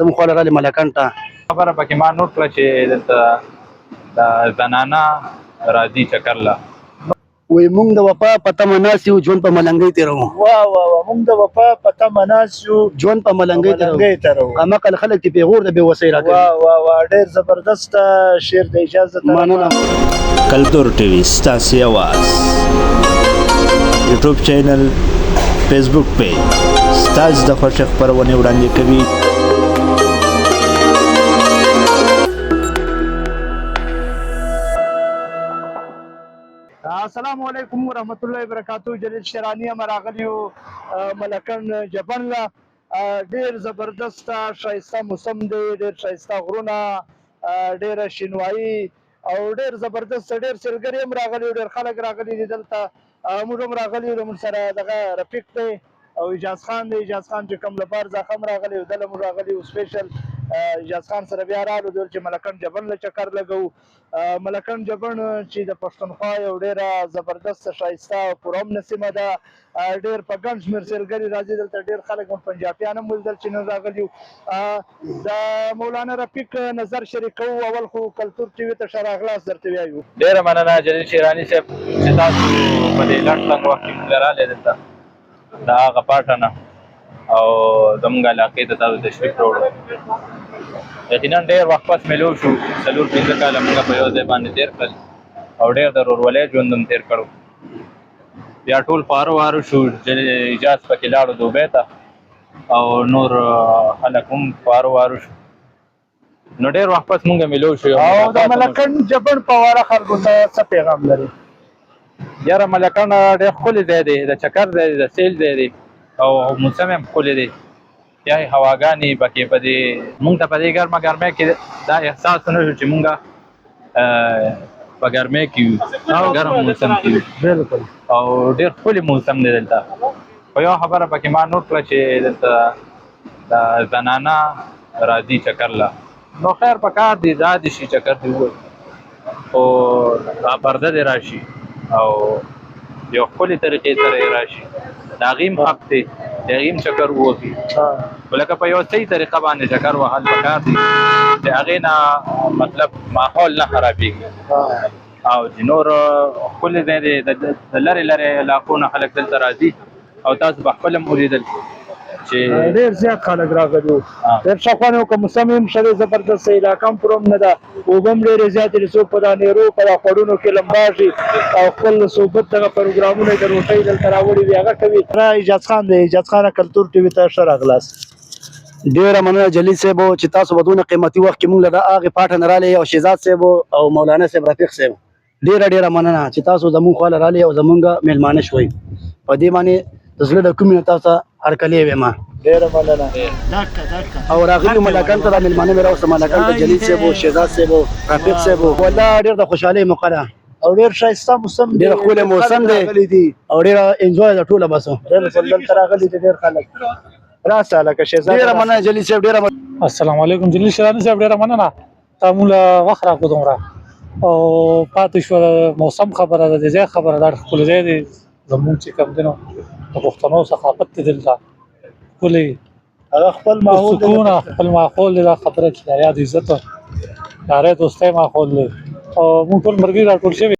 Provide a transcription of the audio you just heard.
زموږ خواله راغلې ملکان ته خبره پکې ما نوټ کړه چې دلته د زنانه راځي چکر له وایي موږ د وفا په تمه ناست یو ژوند په ملنګۍ تېروو واه واه واه موږ د وفا په تمه ناست یو ژوند په ملنګۍ تېروو همعقل خلک دې پیغور د بېوسۍ راکوي واه واه واه ډېر زبردست شعر د اجازه مننه کلتور ټي وي ستاسې اواز یوټیوب چینل فیسبوک پیج ستاسې د خوښې خپرونې وړاندې کوي السلام علیکم ورحمت الله وبرکاتو. جلیل شیرانی هم راغلی یو ملکن جبن له ډېر زبردست ښایسته موسم دی، ډېر ښایسته غرونه، ډېره شینوایي او ډېر زبردست ډېر سیلګري هم راغلي، ډېر خلک راغلي دي دلته. موږ هم راغلي یو، زموږ سره دغه رفیق دی او اجاز خان دی. اجاز خان چې کوم لپاره زخم راغلی و دله موږ راغلي یو سپیشل اجاز خان سره بیا رالو دل چې ملکن جبن له چکر لګو. ملکن جبن چې د پښتونخوا یو ډېره زبردست ښایسته او پرامنه سیمه ده، ډېر په ګڼ شمېر سیلګري راځي دلته، ډېر خلک هم پنجابیان هم ولیدل چې نن راغلي یو. د مولانا رفیق نظر شریکوو. اول خو کلتور ټي وي ته ښه راغلاست درته وایو. ډېره مننه جلیل شیراني صاحب چې تاسو په دې لنډ لنډ وخت کې موږ راغلی دلته د هغه پاټه نه او زموږ علاقې ته تاسو تشریف راوړو. یقینا ډېر وخت پس میلو شو، 4-5 کاله موږ په یو ځای باندې تېر کړل او ډېر د ورورولۍ ژوند هم تېر کړو. بیا ټول خواره واره شو، اجاز پکې لاړو دوبۍ ته او نور خلک هم خواره واره شو، نو ډېر وخت پس موږ میلو شو. او د ملکن جبن په واره خلکو ته څه پیغام لري؟ یاره ملکن ډېر ښکلی ځای دی، د چکر ځای دی، د سیل ځای دی او موسم هم ښکلی دی. یا هواګانې پکې په دې موږ ته په دې ګرمه ګرمۍ کې دا احساس نه شو چې موږ په ګرمۍ کې یو، ګرم موسم کې یو. بالکل. او ډېر ښکلی موسم دی دلته. خو یوه خبره پکې ما نوټ کړه چې دلته د زنانه راځي چکر له، نو خیر په کار دی دا دې شي چکر دې ووایي، خو پرده دې راشي او یو ښکلې طریقې سره یې راشي، د هغې هم حق دی، د هغې هم چکر ووهي. خو لکه په یوه صحیح طریقه باندې چکر وهل پکار دي چې هغې نه مطلب ماحول نه خرابېږي. او چې نور ښکلی ځای دی، د لرې لرې علاقو نه خلک دلته راځي او تاسو به خپل هم ولیدل چې ډېر زیات خلک راغلي وو. ډېر ښه خوند وکړه، موسم هم ښه دی، زبردست علاقه هم پرامنه ده، اوبه هم ډېرې زیاتې دي، څوک په دا نیرو په دا خوړونو کې لمباږي او خپل صحبت دغه پروګرامونه د روټۍ دلته راوړي وي هغه کوي. اجاز خان دی. اجاز خان کلتور ټي وي ته ښه راغلاست. ډېره مننه جلیل صاحب چې تاسو په دونه قیمتي وخت کې موږ له هغې پاټه نه راغلې او شهزاد صاحب او مولانا صاحب رفیق صاحب ډېره مننه چې تاسو زموږ خواله راغلې او زموږ میلمانه شوئ. په دې باندې د زړه د کومې نه تاسو ته هرکلی وایم. ډېره مننه. او راغلي ملکان ته دا میلمانه مې راوسته، ملکان ته جلیل صاحب او شهزاد صاحب او رفیق صاحب، والله ډېر د خوشحالۍ موقع ده او ډېر ښایسته موسم دی، ډېر ښکلی موسم دی او ډېره انجوای ده ټوله بس. بالکل دلته راغلي دي ډېر خلک. راسه لکه شهزاد. ډېره مننه جلیل صاحب، ډېره مننه. السلام علیکم جلیل شیرانی صاحب، ډېره مننه تا موږ له وخت راکړو دومره او پاتې شوه. موسم خبره ده، د ځای خبره ده، ښکلی ځای دی زموږ چې کوم دی نو د پښتنو ثقافت دی دلته ښکلی، هغه خپل ماحول دی، سکون خپل ماحول دی. دا خبره چې د یاد عزت یارۍ دوستۍ ماحول دی او موږ ټول ملګري راټول شوي